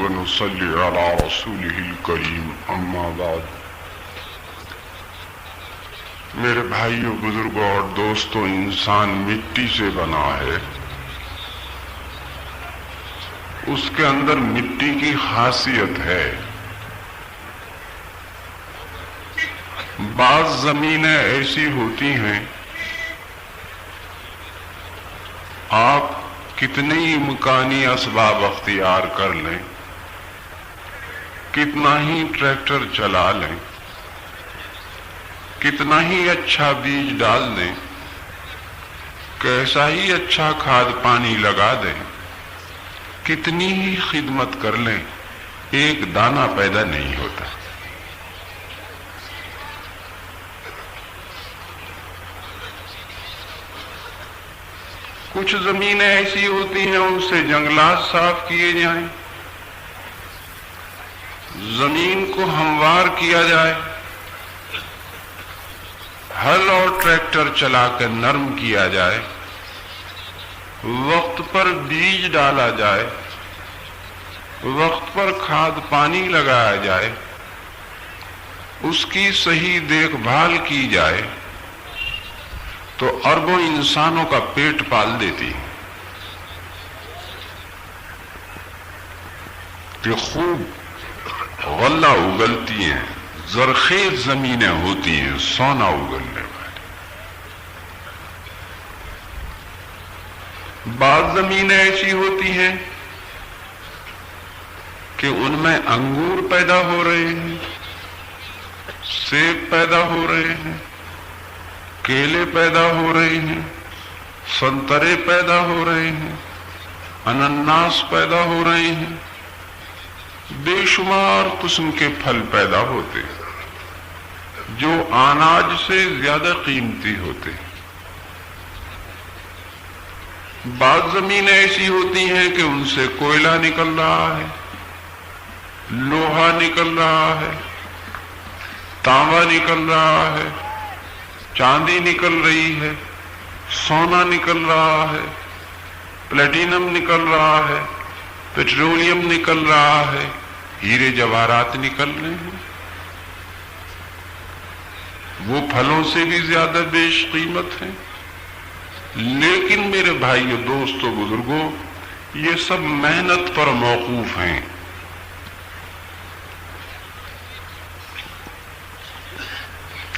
ونصلي على رسوله الكريم اما بعد. میرے بھائیوں، بزرگوں اور دوستوں، انسان مٹی سے بنا ہے. اس کے اندر مٹی کی خاصیت ہے. بعض زمینیں ایسی ہوتی ہیں، آپ کتنے ہی امکانی اسباب اختیار کر لیں، کتنا ہی ٹریکٹر چلا لیں، کتنا ہی اچھا بیج ڈال دیں، کیسا ہی اچھا کھاد پانی لگا دیں، کتنی ہی خدمت کر لیں، ایک دانہ پیدا نہیں ہوتا. کچھ زمینیں ایسی ہوتی ہیں، ان سے جنگلات صاف کیے جائیں، زمین کو ہموار کیا جائے، ہل اور ٹریکٹر چلا کر نرم کیا جائے، وقت پر بیج ڈالا جائے، وقت پر کھاد پانی لگایا جائے، اس کی صحیح دیکھ بھال کی جائے تو اربوں انسانوں کا پیٹ پال دیتی ہے. کہ خوب غلہ اگلتی ہیں، زرخیز زمینیں ہوتی ہیں، سونا اگلنے والی. بعض زمینیں ایسی ہوتی ہیں کہ ان میں انگور پیدا ہو رہے ہیں، سیب پیدا ہو رہے ہیں، کیلے پیدا ہو رہے ہیں، سنترے پیدا ہو رہے ہیں، انناس پیدا ہو رہے ہیں، بے شمار قسم کے پھل پیدا ہوتے ہیں جو اناج سے زیادہ قیمتی ہوتے ہیں. بعض زمینیں ایسی ہوتی ہیں کہ ان سے کوئلہ نکل رہا ہے، لوہا نکل رہا ہے، تانبا نکل رہا ہے، چاندی نکل رہی ہے، سونا نکل رہا ہے، پلیٹینم نکل رہا ہے، پیٹرولیم نکل رہا ہے، ہیرے جواہرات نکل رہے ہیں. وہ پھلوں سے بھی زیادہ بیش قیمت ہیں. لیکن میرے بھائیوں، دوستوں، بزرگوں، یہ سب محنت پر موقوف ہیں.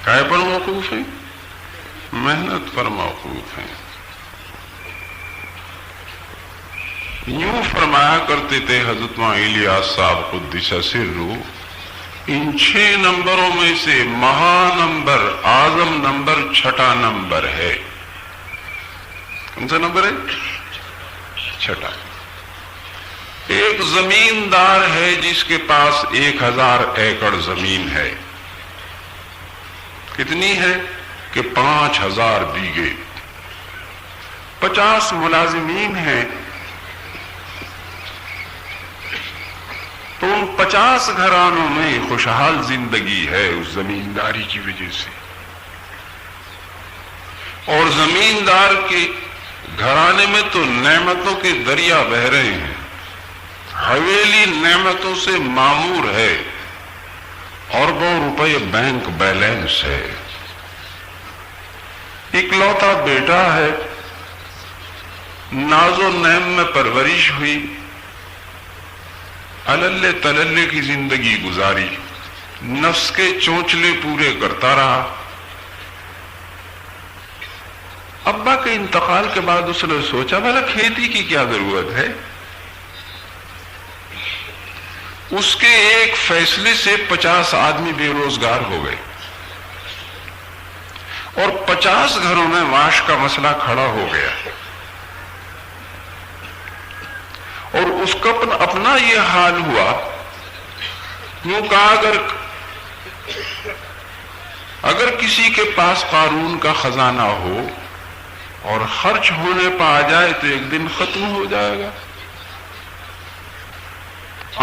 کائے پر موقوف ہیں؟ محنت پر موقوف ہیں. یوں فرمایا کرتے تھے حضرت الیاس صاحب قدس سرہ، ان 6 نمبروں میں سے مہا نمبر، اعظم نمبر 6 نمبر ہے. کون سا نمبر ہے؟ 6. ایک زمیندار ہے جس کے پاس 1000 ایکڑ زمین ہے. کتنی ہے؟ کہ 5000 بیگھے. 50 ملازمین ہیں. تو ان 50 گھرانوں میں خوشحال زندگی ہے اس زمینداری کی وجہ سے. اور زمیندار کے گھرانے میں تو نعمتوں کے دریا بہ رہے ہیں. حویلی نعمتوں سے معمور ہے، اربوں روپے بینک بیلنس ہے. اکلوتا بیٹا ہے، ناز و نعم میں پرورش ہوئی، اللے تللے کی زندگی گزاری، نفس کے چونچلے پورے کرتا رہا. ابا کے انتقال کے بعد اس نے سوچا بھلا کھیتی کی کیا ضرورت ہے. اس کے ایک فیصلے سے 50 آدمی بے روزگار ہو گئے اور 50 گھروں میں معاش کا مسئلہ کھڑا ہو گیا. اور اس کا اپنا یہ حال ہوا. یوں کہا اگر کسی کے پاس قارون کا خزانہ ہو اور خرچ ہونے پہ آ جائے تو ایک دن ختم ہو جائے گا.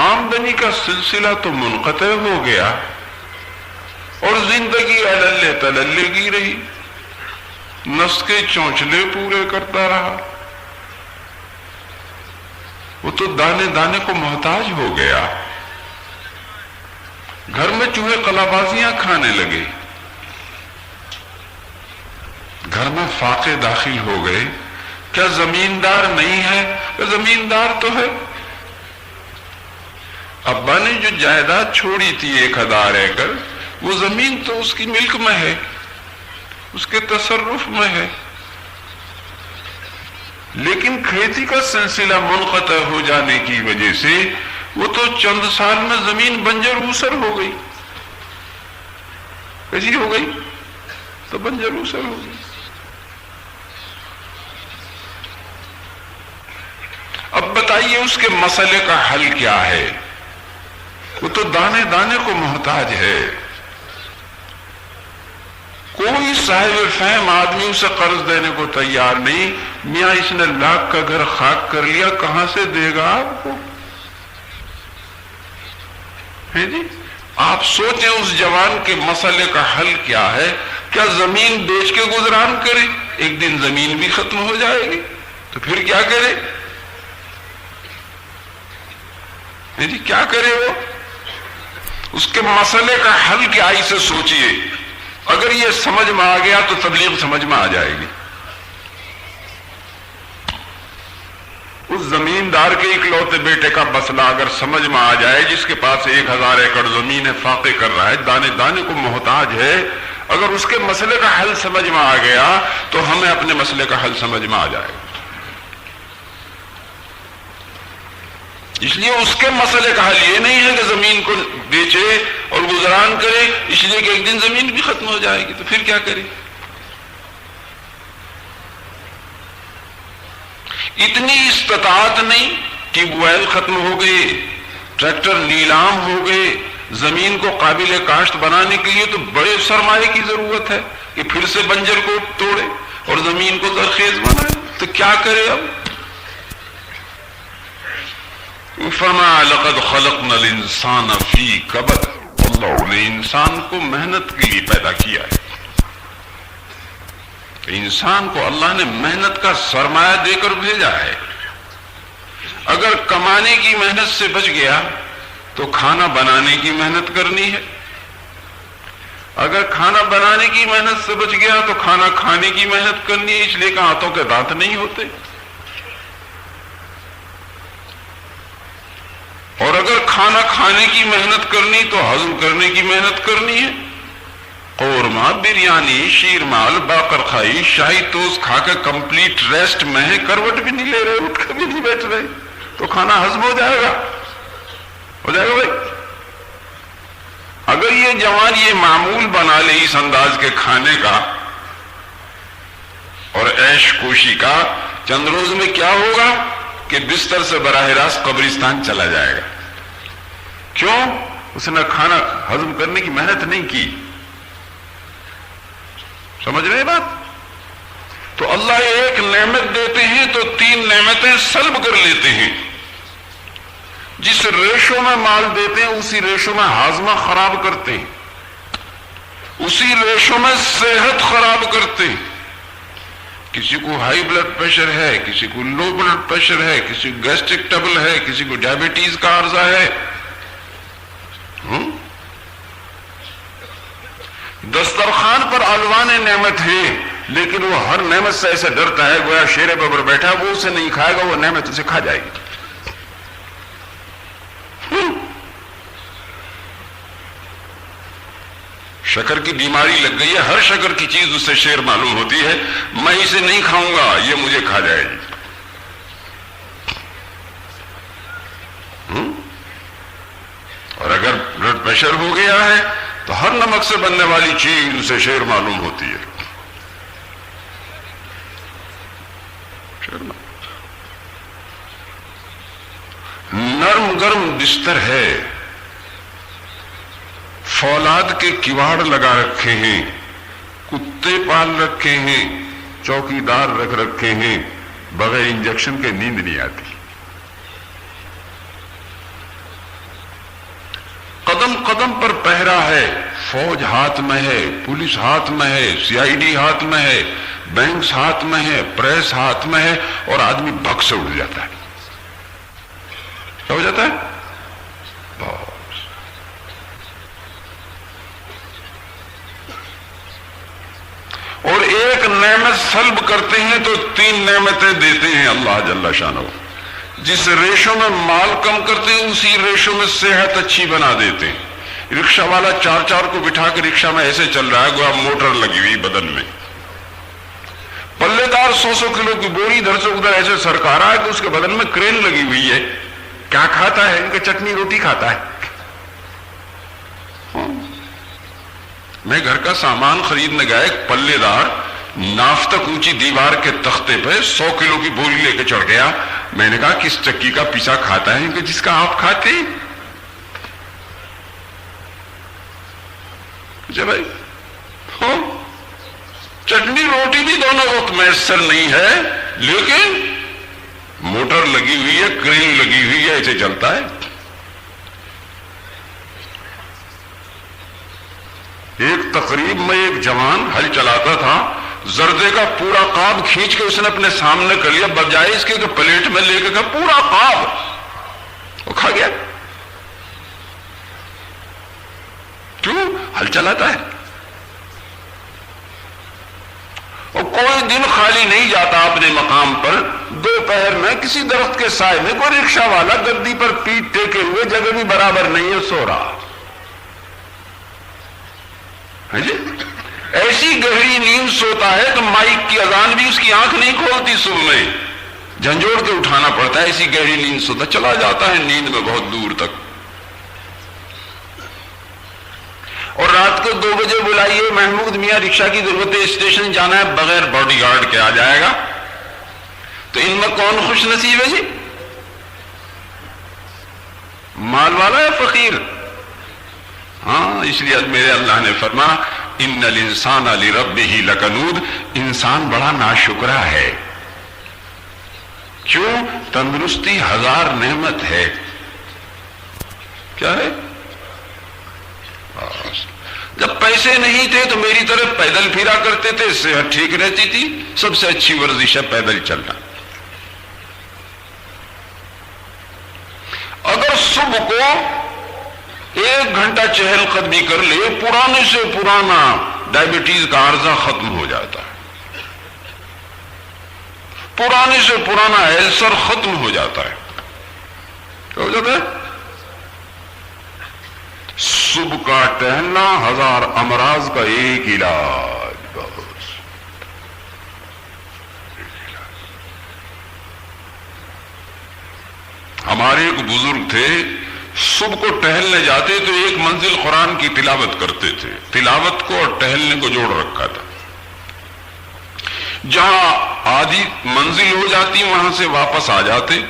آمدنی کا سلسلہ تو منقطع ہو گیا اور زندگی اللے تللے کی رہی، نفس کے چونچلے پورے کرتا رہا. وہ تو دانے دانے کو محتاج ہو گیا، گھر میں چوہے قلابازیاں کھانے لگے، گھر میں فاقے داخل ہو گئے۔ کیا زمیندار نہیں ہے؟ زمیندار تو ہے۔ ابا نے جو جائیداد چھوڑی تھی 1000 ایکڑ، وہ زمین تو اس کی ملک میں ہے، اس کے تصرف میں ہے، لیکن کھیتی کا سلسلہ منقطع ہو جانے کی وجہ سے وہ تو چند سال میں زمین بنجر اوسر ہو گئی۔ کیسی ہو گئی؟ تو بنجر اوسر ہو گئی۔ اب بتائیے اس کے مسئلے کا حل کیا ہے؟ وہ تو دانے دانے کو محتاج ہے۔ کوئی صاحب فہم آدمی اسے قرض دینے کو تیار نہیں۔ میاں اس نے لاکھ کا گھر خاک کر لیا، کہاں سے دے گا آپ کو؟ ہے جی، آپ سوچیں اس جوان کے مسئلے کا حل کیا ہے؟ کیا زمین بیچ کے گزران کرے؟ ایک دن زمین بھی ختم ہو جائے گی، تو پھر کیا کرے؟ ہے جی، کیا کرے وہ؟ اس کے مسئلے کا حل کیا، اسے سوچئے۔ اگر یہ سمجھ میں آ گیا تو تبلیغ سمجھ میں آ جائے گی۔ اس زمیندار کے اکلوتے بیٹے کا مسئلہ اگر سمجھ میں آ جائے، جس کے پاس 1000 ایکڑ زمین ہے، فاقے کر رہا ہے، دانے دانے کو محتاج ہے، اگر اس کے مسئلے کا حل سمجھ میں آ گیا تو ہمیں اپنے مسئلے کا حل سمجھ میں آ جائے گا۔ اس لیے اس کے مسئلے کا حل یہ نہیں ہے کہ زمین کو بیچے اور گزران کرے، اس لیے کہ ایک دن زمین بھی ختم ہو جائے گی، تو پھر کیا کرے؟ اتنی استطاعت نہیں، ٹیوب ویل ختم ہو گئے، ٹریکٹر نیلام ہو گئے، زمین کو قابل کاشت بنانے کے لیے تو بڑے سرمایے کی ضرورت ہے کہ پھر سے بنجر کو توڑے اور زمین کو زرخیز بنائے، تو کیا کرے اب؟ فرمایا لقد خلقنا الانسان فی کبد، اللہ نے انسان کو محنت کے لیے پیدا کیا ہے۔ انسان کو اللہ نے محنت کا سرمایہ دے کر بھیجا ہے۔ اگر کمانے کی محنت سے بچ گیا تو کھانا بنانے کی محنت کرنی ہے، اگر کھانا بنانے کی محنت سے بچ گیا تو کھانا کھانے کی محنت کرنی ہے، اس لیے کہ ہاتھوں کے دانت نہیں ہوتے۔ اور اگر کھانا کھانے کی محنت کرنی تو ہضم کرنے کی محنت کرنی ہے۔ قورمہ، بریانی، شیرمال، باقرخائی، شاہی توست کھا کے کمپلیٹ ریسٹ میں ہے، کروٹ بھی نہیں لے رہے، اٹھ کے بھی نہیں بیٹھ رہے، تو کھانا ہضم ہو جائے گا؟ ہو جائے گا بھائی؟ اگر یہ جوان یہ معمول بنا لے اس انداز کے کھانے کا اور عیش کوشی کا، چند روز میں کیا ہوگا کہ بستر سے براہ راست قبرستان چلا جائے گا۔ کیوں؟ اس نے کھانا ہضم کرنے کی محنت نہیں کی۔ سمجھ رہے بات؟ تو اللہ ایک نعمت دیتے ہیں تو 3 نعمتیں سلب کر لیتے ہیں۔ جس ریشو میں مال دیتے ہیں اسی ریشو میں ہاضمہ خراب کرتے ہیں، اسی ریشو میں صحت خراب کرتے ہیں۔ کسی کو ہائی بلڈ پریشر ہے، کسی کو لو بلڈ پریشر ہے، کسی کو گیسٹرک ٹربل ہے، کسی کو ڈائبٹیز کا عرضہ ہے۔ دسترخوان پر الوان نعمت ہے، لیکن وہ ہر نعمت سے ایسے ڈرتا ہے گویا شیر ببر بیٹھا، وہ اسے نہیں کھائے گا، وہ نعمت اسے کھا جائے گی۔ شکر کی بیماری لگ گئی ہے، ہر شکر کی چیز اس سے شیر معلوم ہوتی ہے، میں اسے نہیں کھاؤں گا، یہ مجھے کھا جائے گی۔ اور اگر بلڈ پریشر ہو گیا ہے تو ہر نمک سے بننے والی چیز اسے شیر معلوم ہوتی ہے۔ نرم گرم بستر ہے، فولاد کے کواڑ لگا رکھے ہیں، کتے پال رکھے ہیں، چوکیدار رکھ رکھے ہیں، بغیر انجیکشن کے نیند نہیں آتی۔ قدم قدم پر پہرا ہے، فوج ہاتھ میں ہے، پولیس ہاتھ میں ہے، CID ہاتھ میں ہے، بینکس ہاتھ میں ہے، پریس ہاتھ میں ہے، اور آدمی بھگ سے اٹھ جاتا ہے۔ کیا ہو جاتا ہے؟ اور ایک نعمت سلب کرتے ہیں تو 3 نعمتیں دیتے ہیں اللہ جل شانہ. جس ریشو میں مال کم کرتے ہیں اسی ریشو میں صحت اچھی بنا دیتے ہیں. رکشہ والا 4 کو بٹھا کے رکشہ میں ایسے چل رہا ہے گویا موٹر لگی ہوئی بدن میں. پلے دار 100 کلو کی بوری ادھر سے ادھر ایسے سرکا رہا ہے کہ اس کے بدن میں کرین لگی ہوئی ہے. کیا کھاتا ہے؟ ان کے چٹنی روٹی کھاتا ہے. میں گھر کا سامان خریدنے گیا, ایک پلے دار ناف تک اونچی دیوار کے تختے پہ 100 کلو کی بوری لے کے چڑھ گیا. میں نے کہا کس چکی کا پیسا کھاتا ہے کہ جس کا آپ کھاتے ہیں؟ جی بھائی, چٹنی روٹی بھی دونوں وقت میسر نہیں ہے, لیکن موٹر لگی ہوئی ہے, کرین لگی ہوئی ہے, ایسے چلتا ہے. ایک تقریب میں ایک جوان ہل چلاتا تھا, زردے کا پورا قاب کھینچ کے اس نے اپنے سامنے کر لیا, بجائے اس کے کہ پلیٹ میں لے کے پورا قاب وہ کھا گیا. کیوں؟ ہل چلاتا ہے. اور کوئی دن خالی نہیں جاتا اپنے مقام پر. دوپہر میں کسی درخت کے سائے میں کوئی رکشہ والا گدی پر پیٹ ٹیکے ہوئے, جگہ بھی برابر نہیں ہے, سو رہا. جی ایسی گہری نیند سوتا ہے تو مائک کی اذان بھی اس کی آنکھ نہیں کھولتی, صبح میں جھنجھوڑ کے اٹھانا پڑتا ہے. ایسی گہری نیند سوتا, چلا جاتا ہے نیند میں بہت دور تک. اور رات کو 2 بجے بلائیے, محمود میاں رکشہ کی ضرورت ہے, اسٹیشن جانا ہے, بغیر باڈی گارڈ کے آ جائے گا. تو ان میں کون خوش نصیب ہے جی؟ مال والا ہے فقیر؟ ہاں, اس لیے میرے اللہ نے فرمایا ان الانسان لربہ لکنود, انسان بڑا ناشکرا ہے. کیوں؟ تندرستی 1000 نعمت ہے. کیا ہے؟ جب پیسے نہیں تھے تو میری طرف پیدل پھرا کرتے تھے, صحت ٹھیک رہتی تھی. سب سے اچھی ورزش ہے پیدل چلنا. اگر صبح کو 1 گھنٹہ چہل قدمی کر لے, پرانے سے پرانا ڈائبٹیز کا عارضہ ختم ہو جاتا ہے, پرانے سے پرانا السر ختم ہو جاتا ہے. کیا ہو جاتا ہے؟ صبح کا ٹہلنا 1000 امراض کا ایک علاج. ہمارے ایک بزرگ تھے, صبح کو ٹہلنے جاتے تو 1 منزل قرآن کی تلاوت کرتے تھے. تلاوت کو اور ٹہلنے کو جوڑ رکھا تھا. جہاں آدھی منزل ہو جاتی وہاں سے واپس آ جاتے.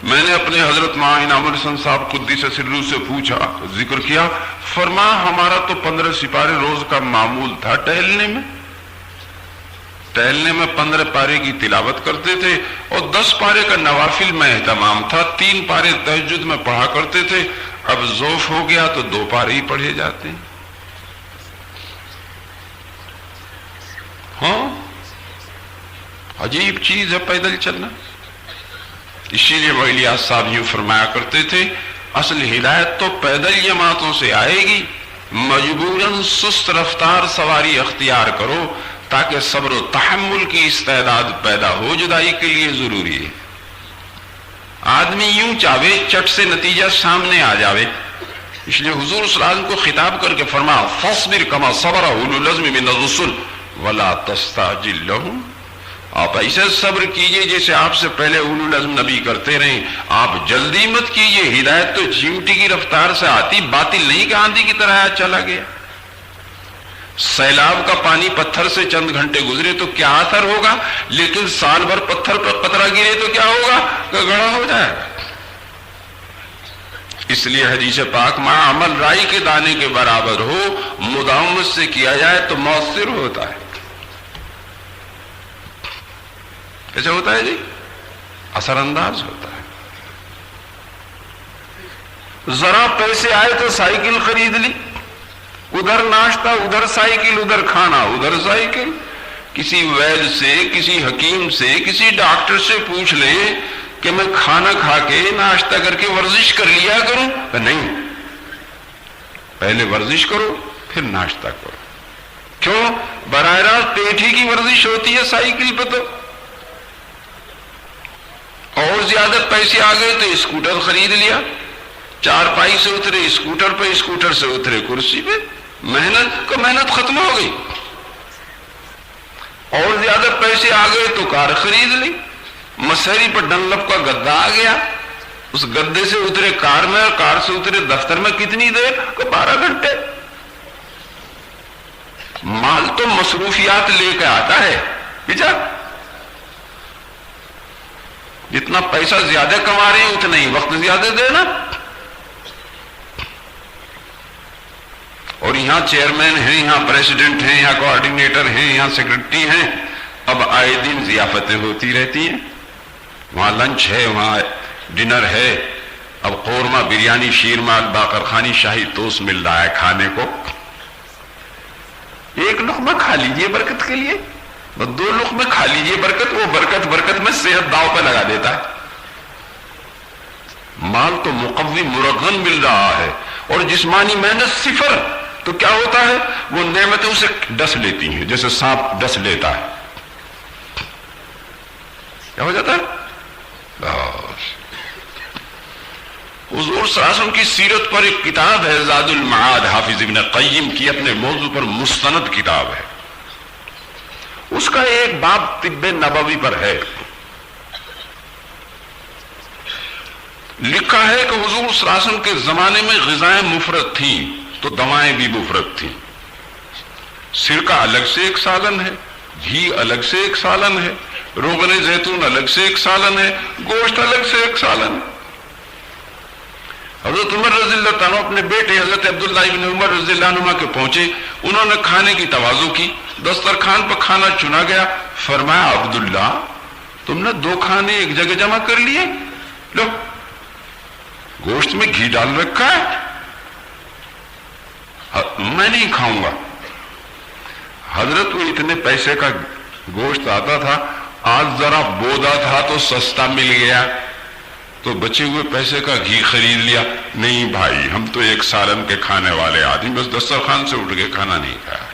میں نے اپنے حضرت مولانا انعام الحسن صاحب قدس سرہ سے پوچھا, ذکر کیا, فرمایا ہمارا تو 15 سپارے روز کا معمول تھا ٹہلنے میں. 15 پارے کی تلاوت کرتے تھے اور 10 پارے کا نوافل میں اہتمام تھا. 3 پارے تہجد میں پڑھا کرتے تھے. اب ذوف ہو گیا تو 2 پارے ہی پڑھے جاتے ہیں. ہاں, عجیب چیز ہے پیدل چلنا. اسی لیے وہ الیاس صاحب یوں فرمایا کرتے تھے, اصل ہدایت تو پیدل جماعتوں سے آئے گی, مجبوراً سست رفتار سواری اختیار کرو تاکہ صبر و تحمل کی استعداد پیدا ہو. جدائی کے لیے ضروری ہے. آدمی یوں چاہے چٹ سے نتیجہ سامنے آ جاوے. اس لیے حضور صلی اللہ علیہ وسلم کو خطاب کر کے فرمایا فاصبر کما صبر اولو العزم من الرسل ولا تستعجل لهم, آپ ایسے صبر کیجئے جیسے آپ سے پہلے اولو العزم نبی کرتے رہے. آپ جلدی مت کیجئے. ہدایت تو چیونٹی کی رفتار سے آتی, باطل نہیں کہ آندھی کی طرح چلا گیا. سیلاب کا پانی پتھر سے چند گھنٹے گزرے تو کیا اثر ہوگا, لیکن سال بھر پتھر پر قطرہ گرے تو کیا ہوگا, گڑھا ہو جائے گا. اس لیے حدیث پاک میں عمل رائی کے دانے کے برابر ہو, مداومت سے کیا جائے تو مؤثر ہوتا ہے. کیسے ہوتا ہے جی؟ اثر انداز ہوتا ہے. ذرا پیسے آئے تو سائیکل خرید لی, ادھر ناشتہ, ادھر سائیکل, ادھر کھانا, ادھر سائیکل. کسی ویل سے, کسی حکیم سے, کسی ڈاکٹر سے پوچھ لیں کہ میں کھانا کھا کے ناشتہ کر کے ورزش کر لیا کروں؟ نہیں، پہلے ورزش کرو پھر ناشتہ کرو۔ کیوں؟ براہ راست پیٹ ہی کی ورزش ہوتی ہے سائیکل پہ تو، اور زیادہ پیسے آ گئے تو اسکوٹر خرید لیا، چارپائی سے اترے اسکوٹر پہ، اسکوٹر سے اترے کرسی پہ، محنت ختم ہو گئی۔ اور زیادہ پیسے آ گئے تو کار خرید لی، مسہری پر ڈنلپ کا گدا آ گیا، اس گدے سے اترے کار میں، اور کار سے اترے دفتر میں، کتنی دیر؟ 12 گھنٹے۔ مال تو مصروفیات لے کے آتا ہے بیچا، جتنا پیسہ زیادہ کما رہے ہیں اتنا ہی وقت زیادہ دینا۔ اور یہاں چیئرمین ہیں، یہاں پریزیڈنٹ ہیں، یہاں کوآرڈینیٹر ہیں، یہاں سیکرٹری ہیں، اب آئے دن ضیافتیں ہوتی رہتی ہیں، وہاں لنچ ہے، وہاں ڈنر ہے، اب قورمہ، بریانی، شیرمال، باقر خانی، شاہی توست مل رہا ہے کھانے کو۔ ایک لقمہ کھا لیجئے برکت کے لیے، 2 لقمے کھا لیجئے برکت، وہ برکت میں صحت داؤ پہ لگا دیتا ہے۔ مال تو مقوی مرغن مل رہا ہے، اور جسمانی محنت صفر، تو کیا ہوتا ہے؟ وہ نعمتیں اسے ڈس لیتی ہیں، جیسے سانپ ڈس لیتا ہے، کیا ہو جاتا ہے؟ حضور صلی اللہ علیہ وسلم کی سیرت پر ایک کتاب ہے زاد المعاد، حافظ ابن قیم کی اپنے موضوع پر مستند کتاب ہے، اس کا ایک باب طب نبوی پر ہے۔ لکھا ہے کہ حضور صلی اللہ علیہ وسلم کے زمانے میں غذائیں مفرد تھیں تو دوائیں بھی مفرد تھیں۔ سرکہ الگ سے ایک سالن ہے، گھی الگ سے ایک سالن ہے، روغن زیتون الگ سے ایک سالن ہے، گوشت الگ سے ایک سالن ہے۔ حضرت عمر رضی اللہ عنہ اپنے بیٹے حضرت عبداللہ ابن عمر رضی اللہ عنہ کے پہنچے، انہوں نے کھانے کی تواضع کی، دسترخوان پر کھانا چنا گیا، فرمایا عبداللہ تم نے 2 کھانے ایک جگہ جمع کر لیے، لو گوشت میں گھی ڈال رکھا ہے، میں نہیں کھاؤں گا۔ حضرت وہ اتنے پیسے کا گوشت آتا تھا، آج ذرا بودا تھا تو سستا مل گیا تو بچے ہوئے پیسے کا گھی خرید لیا۔ نہیں بھائی، ہم تو ایک سالن کے کھانے والے آدمی، بس دسترخوان سے اٹھ کے کھانا نہیں کھایا۔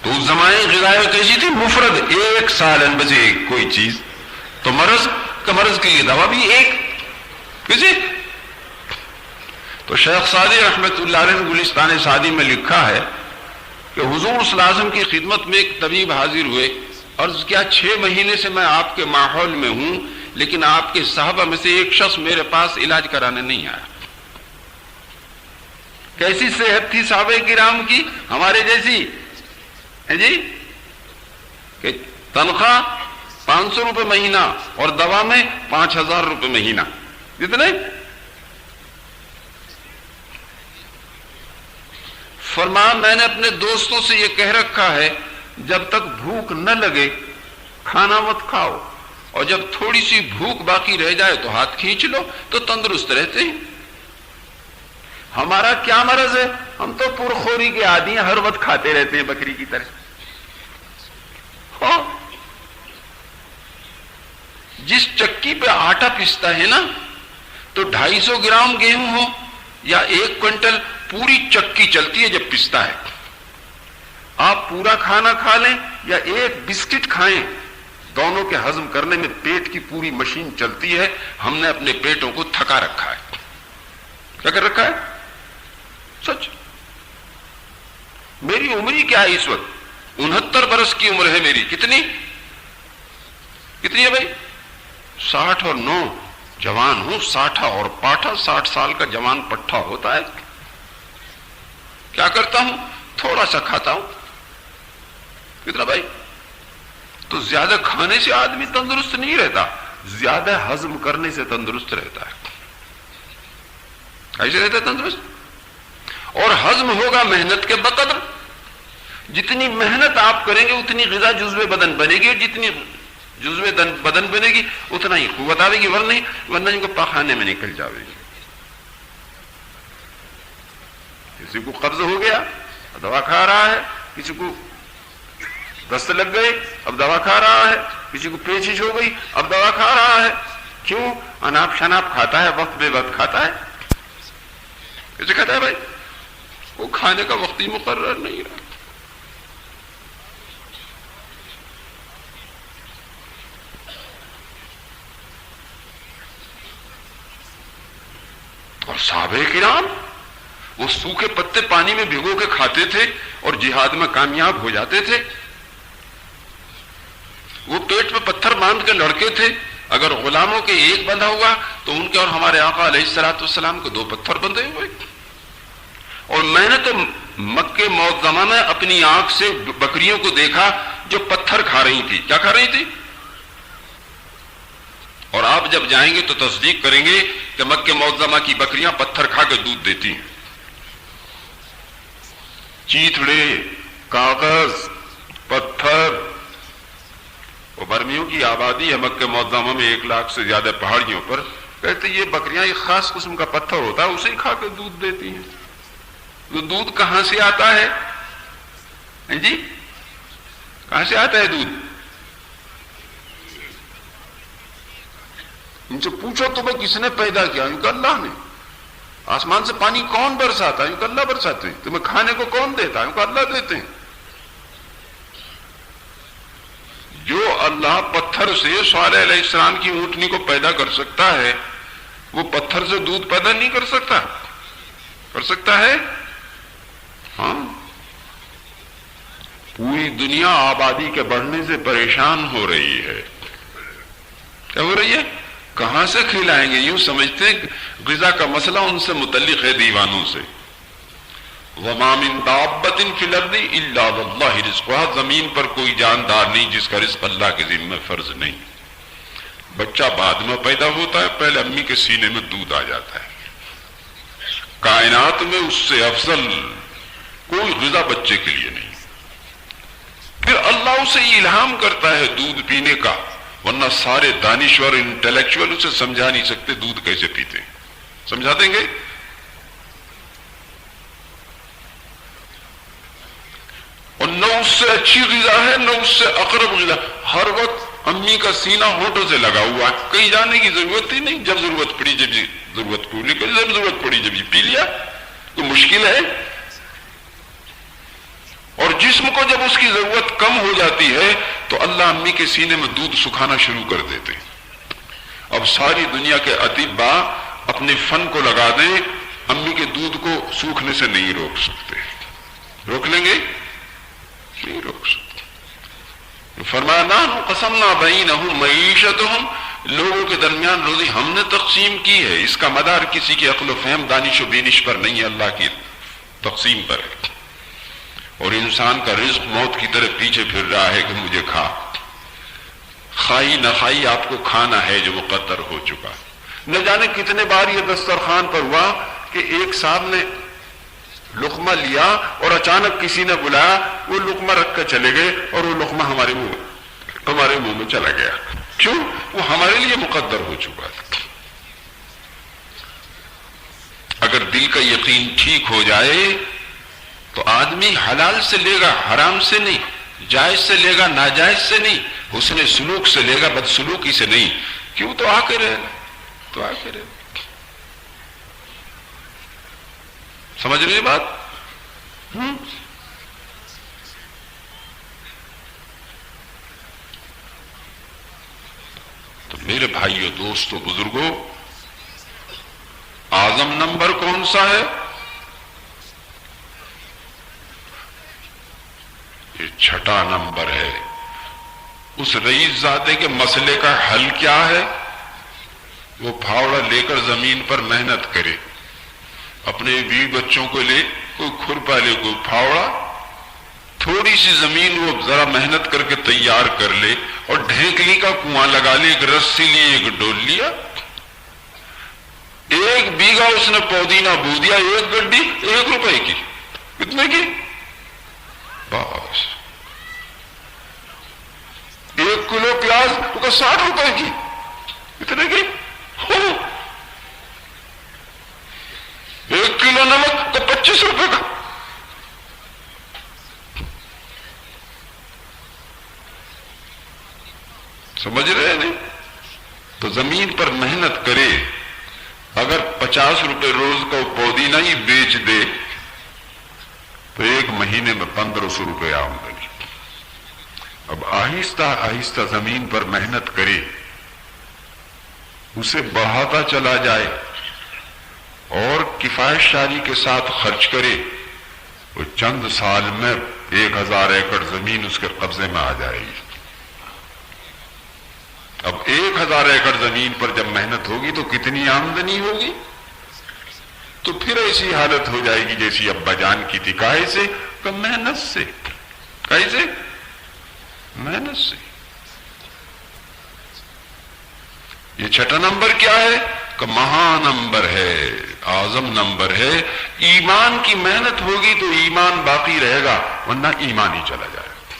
تو اس زمانے غذائیں کیسی تھی؟ مفرد، ایک سالن بس ایک کوئی چیز۔ تو مرض کے لیے دوا بھی ایک کسی۔ تو شیخ سعدی رحمت اللہ علیہ نے گلستان سعدی میں لکھا ہے کہ حضور صلی اللہ علیہ وسلم کی خدمت میں ایک طبیب حاضر ہوئے، عرض کیا 6 مہینے سے میں آپ کے ماحول میں ہوں، لیکن آپ کے صحابہ میں سے ایک شخص میرے پاس علاج کرانے نہیں آیا۔ کیسی صحت تھی صحابہ کرام کی؟ ہمارے جیسی ہے جی، کہ تنخواہ 500 روپے مہینہ اور دوا میں 5000 روپے مہینہ، کتنے؟ فرمایا میں نے اپنے دوستوں سے یہ کہہ رکھا ہے جب تک بھوک نہ لگے کھانا مت کھاؤ، اور جب تھوڑی سی بھوک باقی رہ جائے تو ہاتھ کھینچ لو، تو تندرست رہتے ہیں۔ ہمارا کیا مرض ہے؟ ہم تو پرخوری کے عادی ہیں، ہر وقت کھاتے رہتے ہیں بکری کی طرح۔ جس چکی پہ آٹا پستا ہے نا، تو 250 گرام گیہوں ہو یا 1 کوئنٹل، پوری چکی چلتی ہے جب پستا ہے۔ آپ پورا کھانا کھا لیں یا ایک بسکٹ کھائیں، دونوں کے ہضم کرنے میں پیٹ کی پوری مشین چلتی ہے۔ ہم نے اپنے پیٹوں کو تھکا رکھا ہے۔ کیا کر رکھا ہے؟ سچ۔ میری عمر ہی کیا ہے اس وقت؟ 69 برس کی عمر ہے میری۔ کتنی ہے بھائی؟ 60 اور 9 جوان ہوں، 60 اور پاٹھا، 60 سال کا جوان پٹھا ہوتا ہے۔ کیا کرتا ہوں؟ تھوڑا سا کھاتا ہوں۔ کتنا بھائی؟ تو زیادہ کھانے سے آدمی تندرست نہیں رہتا، زیادہ ہضم کرنے سے تندرست رہتا ہے۔ ایسے رہتا ہے تندرست۔ اور ہضم ہوگا محنت کے بقدر، جتنی محنت آپ کریں گے اتنی غذا جزو بدن بنے گی، اور جتنی جزو بدن بنے گی اتنا ہی قوت آئے گی، ورنہ ان کو پخانے میں نکل جاوے گی۔ کسی کو قبض ہو گیا دوا کھا رہا ہے، کسی کو دست لگ گئے اب دوا کھا رہا ہے، کسی کو پیچش ہو گئی اب دوا کھا رہا ہے. کیوں؟ اناپ شناپ کھاتا ہے، وقت بے وقت کھاتا ہے. کیسے کھاتا ہے بھائی؟ وہ کھانے کا وقت ہی مقرر نہیں رہا. اور صحابہ کرام وہ سوکھے پتے پانی میں بھگو کے کھاتے تھے اور جہاد میں کامیاب ہو جاتے تھے. وہ پیٹ میں پتھر باندھ کے لڑکے تھے، اگر غلاموں کے ایک بندھا ہوا تو ان کے اور ہمارے آقا علیہ الصلوۃ والسلام کو 2 پتھر بندھے ہوئے. اور میں نے تو مکہ معظمہ میں اپنی آنکھ سے بکریوں کو دیکھا جو پتھر کھا رہی تھی. کیا کھا رہی تھی؟ اور آپ جب جائیں گے تو تصدیق کریں گے کہ مکہ معظمہ کی بکریاں پتھر کھا کے دودھ دیتی ہیں. چیتڑے، کاغذ، پتھر. وہ برمیوں کی آبادی ہے مکہ معظمہ میں 1 لاکھ سے زیادہ پہاڑیوں پر. کہتے یہ بکریاں ایک خاص قسم کا پتھر ہوتا ہے اسے ہی کھا کے دودھ دیتی ہیں. تو دودھ کہاں سے آتا ہے؟ جی کہاں سے آتا ہے دودھ؟ ان سے پوچھو تمہیں کس نے پیدا کیا؟ ان کا اللہ نے. آسمان سے پانی کون برساتا ہے؟ ان کا اللہ برساتے ہیں. تمہیں کھانے کو کون دیتا ہے؟ ان کا اللہ دیتے ہیں. جو اللہ پتھر سے صالح علیہ السلام کی اونٹنی کو پیدا کر سکتا ہے وہ پتھر سے دودھ پیدا نہیں کر سکتا؟ کر سکتا ہے. ہاں پوری دنیا آبادی کے بڑھنے سے پریشان ہو رہی ہے. کیا ہو رہی ہے؟ کہاں سے کھلائیں گے؟ یوں سمجھتے ہیں غذا کا مسئلہ ان سے متعلق ہے دیوانوں سے. وَمَا مِن دَابَّةٍ فِي الْأَرْضِ إِلَّا وَاللَّهِ رِزْقُهَا. زمین پر کوئی جاندار نہیں جس کا رزق اللہ کے ذمہ فرض نہیں. بچہ بعد میں پیدا ہوتا ہے، پہلے امی کے سینے میں دودھ آ جاتا ہے. کائنات میں اس سے افضل کوئی غذا بچے کے لیے نہیں. پھر اللہ اسے الہام کرتا ہے دودھ پینے کا، ورنہ سارے دانشور انٹلیکچوئل اسے سمجھا نہیں سکتے دودھ کیسے پیتے ہیں. سمجھا دیں گے؟ اور نہ اس سے اچھی غذا ہے نہ اس سے اقرب غذا. ہر وقت امی کا سینہ ہونٹوں سے لگا ہوا ہے، کہیں جانے کی ضرورت ہی نہیں. جب ضرورت پڑی جب ضرورت پوری کری، جب ضرورت پڑی جب پی لیا. تو مشکل ہے. اور جسم کو جب اس کی ضرورت کم ہو جاتی ہے تو اللہ امی کے سینے میں دودھ سکھانا شروع کر دیتے. اب ساری دنیا کے اطباء اپنے فن کو لگا دیں، امی کے دودھ کو سوکھنے سے نہیں روک سکتے. روک لیں گے؟ نہیں روک سکتے. فرمایا نحن قسمنا بینہم معیشتہم. لوگوں کے درمیان روزی ہم نے تقسیم کی ہے. اس کا مدار کسی کی عقل و فہم، دانش و بینش پر نہیں ہے، اللہ کی تقسیم پر ہے. اور انسان کا رزق موت کی طرح پیچھے پھر رہا ہے کہ مجھے کھا. کھائی نہ کھائی آپ کو کھانا ہے جو مقدر ہو چکا. نہ جانے کتنے بار یہ دسترخوان پر ہوا کہ ایک صاحب نے لقمہ لیا اور اچانک کسی نے بلایا، وہ لقمہ رکھ کر چلے گئے اور وہ لقمہ ہمارے منہ میں چلا گیا. کیوں؟ وہ ہمارے لیے مقدر ہو چکا تھا. اگر دل کا یقین ٹھیک ہو جائے تو آدمی حلال سے لے گا، حرام سے نہیں. جائز سے لے گا، ناجائز سے نہیں. حسن سلوک سے لے گا، بدسلوکی سے نہیں. کیوں؟ تو آ کے رہے. سمجھ رہے بات؟ تو میرے بھائیوں، دوستوں، بزرگوں، اعظم نمبر کون سا ہے؟ یہ 6واں نمبر ہے. اس رئیس زادے کے مسئلے کا حل کیا ہے؟ وہ پھاوڑا لے کر زمین پر محنت کرے، اپنے بیوی بچوں کو لے، کوئی کھرپا لے، کوئی پھاوڑا، تھوڑی سی زمین وہ ذرا محنت کر کے تیار کر لے اور ڈھیکلی کا کنواں لگا لے. ایک رسی لی، ایک ڈول لیا، 1 بیگھا اس نے پودینہ بو دیا. 1 گڈی 1 روپے کی. کتنے کی؟ بس 1 کلو پیاز تو 60 روپے کی. کتنے کی؟ 1 کلو نمک تو 25 روپے کا. زمین پر محنت کرے، اگر 50 روپے روز کا پودینہ ہی بیچ دے تو ایک مہینے میں 1500 روپے آمدنی۔ اب آہستہ آہستہ زمین پر محنت کرے، اسے بڑھاتا چلا جائے اور کفایت شاری کے ساتھ خرچ کرے، وہ چند سال میں 1000 ایکڑ زمین اس کے قبضے میں آ جائے گی۔ اب 1000 ایکڑ زمین پر جب محنت ہوگی تو کتنی آمدنی ہوگی؟ تو پھر ایسی حالت ہو جائے گی جیسی ابا جان کی تھی، کاہے سے؟ کہ محنت سے۔ کاہے سے؟ محنت سے۔ یہ چھٹا نمبر کیا ہے؟ کہ مہا نمبر ہے، اعظم نمبر ہے۔ ایمان کی محنت ہوگی تو ایمان باقی رہے گا، ورنہ ایمان ہی چلا جائے گا۔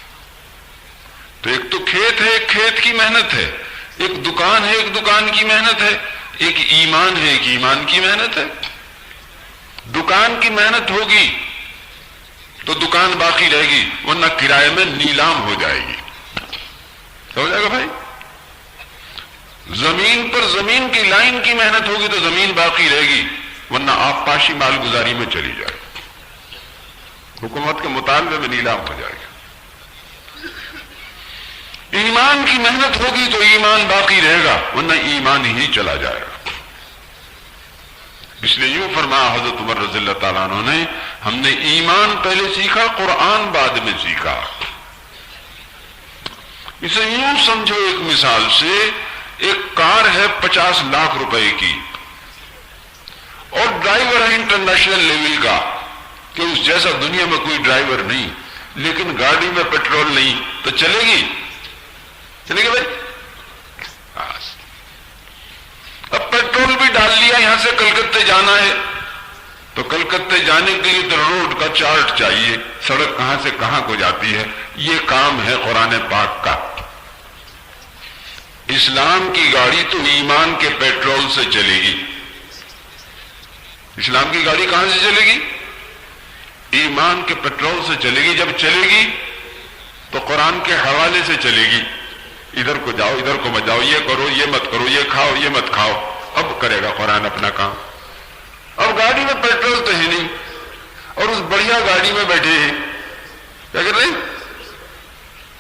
تو ایک تو کھیت ہے، ایک کھیت کی محنت ہے، ایک دکان ہے، ایک دکان کی محنت ہے، ایک ایمان ہے، ایک ایمان کی محنت ہے۔ دکان کی محنت ہوگی تو دکان باقی رہے گی، ورنہ کرائے میں نیلام ہو جائے گی۔ ہو جائے گا بھائی؟ زمین پر زمین کی لائن کی محنت ہوگی تو زمین باقی رہے گی، ورنہ آپ پاشی مال گزاری میں چلی جائے، حکومت کے مطالبے میں نیلام ہو جائے گا۔ ایمان کی محنت ہوگی تو ایمان باقی رہے گا، ورنہ ایمان ہی چلا جائے گا۔ اس لیے یوں فرمایا حضرت عمر رضی اللہ تعالیٰ عنہ نے، ہم نے ایمان پہلے سیکھا، قرآن بعد میں سیکھا۔ اسے یوں سمجھو، ایک مثال سے ایک کار ہے 50 لاکھ روپے کی، اور ڈرائیور ہے انٹرنیشنل لیول کا، کہ اس جیسا دنیا میں کوئی ڈرائیور نہیں، لیکن گاڑی میں پیٹرول نہیں تو چلے گی؟ چلے گی بھائی؟ اب پیٹرول بھی ڈال لیا، یہاں سے کلکتے جانا ہے تو کلکتے جانے کے لیے تو روڈ کا چارٹ چاہیے، سڑک کہاں سے کہاں کو جاتی ہے۔ یہ کام ہے قرآن پاک کا۔ اسلام کی گاڑی تو ایمان کے پیٹرول سے چلے گی۔ اسلام کی گاڑی کہاں سے چلے گی؟ ایمان کے پیٹرول سے چلے گی۔ جب چلے گی تو قرآن کے حوالے سے چلے گی، ادھر کو جاؤ، ادھر کو مت جاؤ، یہ کرو، یہ مت کرو، یہ کھاؤ، یہ مت کھاؤ۔ اب کرے گا قرآن اپنا کام۔ اب گاڑی میں پیٹرول تو ہے نہیں، اور اس بڑھیا گاڑی میں بیٹھے ہیں، کیا کر رہے ہیں؟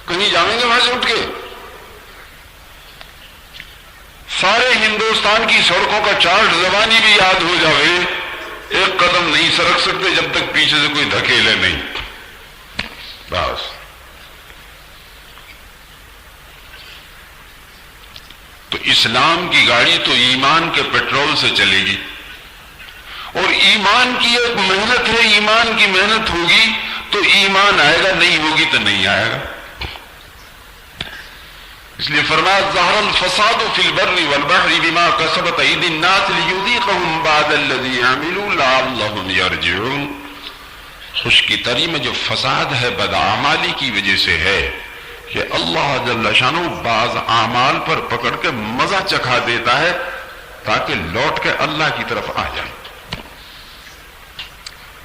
کہیں جائیں گے وہاں سے اٹھ کے؟ سارے ہندوستان کی سڑکوں کا چارٹ زبانی بھی یاد ہو جاوے، ایک قدم نہیں سرک سکتے جب تک پیچھے سے کوئی دھکیلے نہیں۔ بس تو اسلام کی گاڑی تو ایمان کے پیٹرول سے چلے گی، اور ایمان کی ایک محنت ہے، ایمان کی محنت ہوگی تو ایمان آئے گا، نہیں ہوگی تو نہیں آئے گا۔ اس لیے فرمایا ظہر الفساد فی البر والبحر بما کسبت ایدی الناس لیذیقہم بعد الذی عملوا لعلہم یرجعون۔ خشکی تری میں جو فساد ہے بدعمالی کی وجہ سے ہے کہ اللہ جل شانہ بعض اعمال پر پکڑ کے مزہ چکھا دیتا ہے تاکہ لوٹ کے اللہ کی طرف آ جائیں۔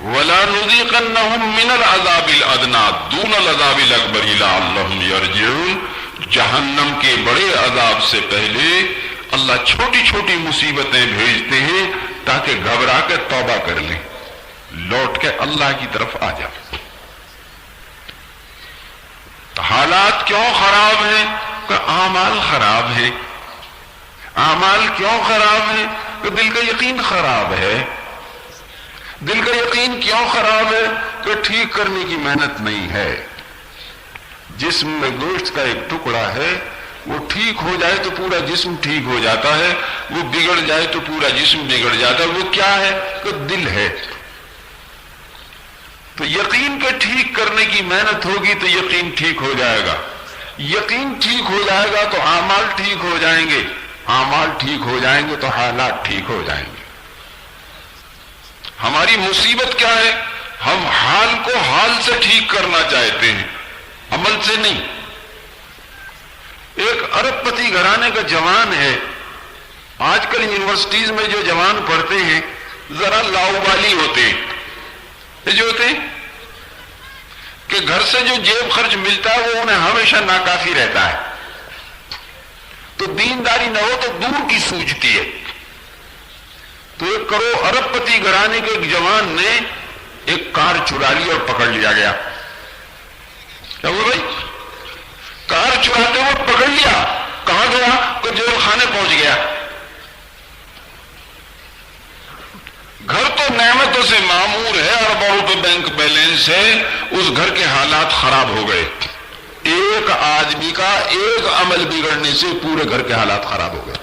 وَلَا نُذِيقَنَّهُم مِّنَ الْعَذَابِ الْأَدْنَىٰ دُونَ الْعَذَابِ الْأَكْبَرِ لَعَلَّهُمْ يَرْجِعُونَ۔ جہنم کے بڑے عذاب سے پہلے اللہ چھوٹی چھوٹی مصیبتیں بھیجتے ہیں تاکہ گھبرا کے توبہ کر لیں، لوٹ کے اللہ کی طرف آ جائیں۔ حالات کیوں خراب ہیں؟ کہ اعمال خراب ہیں۔ اعمال کیوں خراب ہیں؟ کہ دل کا یقین خراب ہے۔ دل کا یقین کیوں خراب ہے؟ کہ ٹھیک کرنے کی محنت نہیں ہے۔ جسم میں گوشت کا ایک ٹکڑا ہے، وہ ٹھیک ہو جائے تو پورا جسم ٹھیک ہو جاتا ہے، وہ بگڑ جائے تو پورا جسم بگڑ جاتا ہے۔ وہ کیا ہے؟ کہ دل ہے۔ تو یقین کے ٹھیک کرنے کی محنت ہوگی تو یقین ٹھیک ہو جائے گا، یقین ٹھیک ہو جائے گا تو اعمال ٹھیک ہو جائیں گے، اعمال ٹھیک ہو جائیں گے تو حالات ٹھیک ہو جائیں گے۔ ہماری مصیبت کیا ہے؟ ہم حال کو حال سے ٹھیک کرنا چاہتے ہیں، عمل سے نہیں۔ ایک ارب پتی گھرانے کا جوان ہے، آج کل یونیورسٹیز میں جو جوان پڑھتے ہیں ذرا لاؤبالی ہوتے ہیں، جو ہوتے ہیں کہ گھر سے جو جیب خرچ ملتا ہے وہ انہیں ہمیشہ ناکافی رہتا ہے، تو دینداری نہ ہو تو دور کی سوجتی ہے. تو 1 کروڑ ارب پتی گھرانے کے ایک جوان نے ایک کار چرا لی اور پکڑ لیا گیا. کیا ہوا بھائی؟ کار چراتے ہوئے پکڑ لیا. کہاں گیا؟ کوئی جیل خانے پہنچ گیا. گھر تو نعمتوں سے معمور ہے، اربوں روپے بینک بیلنس ہے، اس گھر کے حالات خراب ہو گئے. ایک آدمی کا ایک عمل بگڑنے سے پورے گھر کے حالات خراب ہو گئے.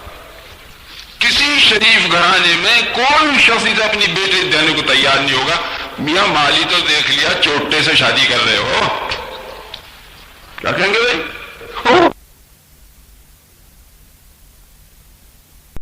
کسی شریف گھرانے میں کوئی شخص اسے اپنی بیٹی دینے کو تیار نہیں ہوگا. میاں مالی تو دیکھ لیا، چوٹے سے شادی کر رہے ہو، کیا کہیں گے بھائی؟